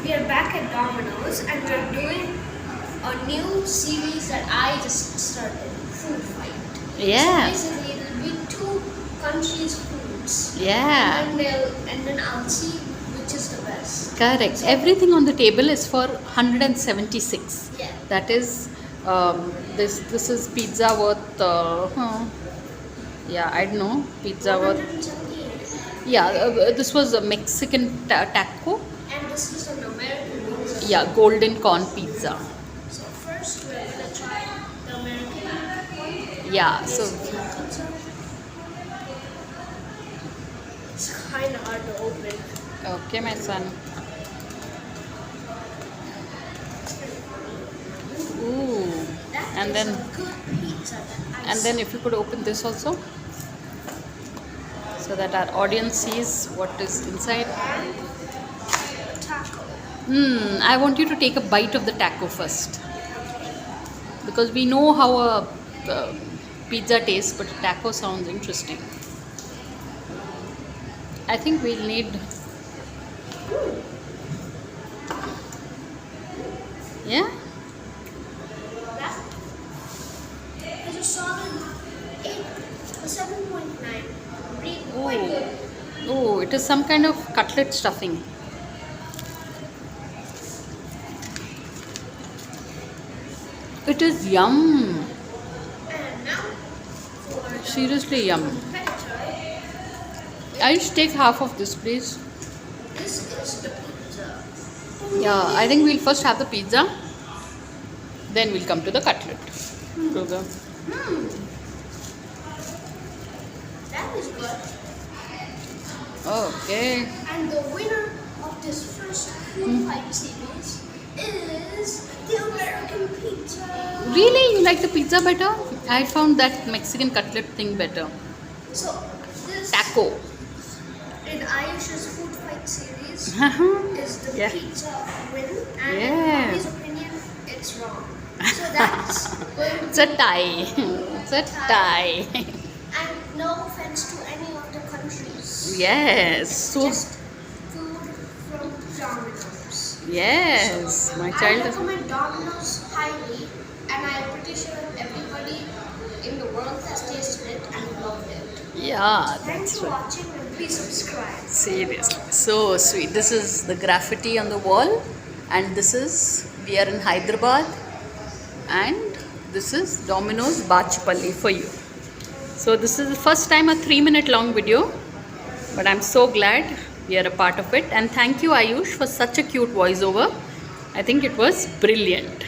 we are back at Domino's and we're doing a new series that I just started, Food Fight. Yeah. So basically it'll be two countries' foods. Yeah. And then I'll see which is the best. Correct. So, Everything on the table is for 176. Yeah. That is, this is pizza worth. Yeah, I don't know. Pizza worth. 178. Yeah, this was a Mexican taco. And this is an American pizza. Yeah, golden corn pizza. So first we're gonna try the American one. Yeah. So. Pizza. It's kind of hard to open. Okay, my son. Ooh. That And is then. a good pizza that I And then if you could open this also, so that our audience sees what is inside. taco. I want you to take a bite of the taco first, because we know how a pizza tastes, but a taco sounds interesting. I think we'll need. Yeah. That is a solid 8, a 7.9. Quite good. Oh, it is some kind of cutlet stuffing. It is yum. And now for the Seriously yum. competitor, I just take half of this, please. this is the pizza. Yeah, I think we'll first have the pizza, then we'll come to the cutlet. That is good. Okay. And the winner of this first food fight series is the American pizza. Really? You like the pizza better? I found that Mexican cutlet thing better. So this Taco. in Ayush's food fight series is the Yeah. pizza win, and in Yeah. Mommy's opinion, it's wrong. So that's going to It's a tie. It's a tie. and no offense to any of the countries. Yes. So Just food from Domino's. yes, my I child is. recommend Domino's highly, and I'm pretty sure everybody in the world has tasted it and loved it. Yeah, Thanks that's for right. watching and please subscribe. Seriously, so sweet. This is the graffiti on the wall, and this is, we are in Hyderabad, and this is Domino's Bachpalli for you. So this is the first time a 3-minute long video, but I'm so glad we are a part of it. And thank you, Ayush, for such a cute voiceover. I think it was brilliant.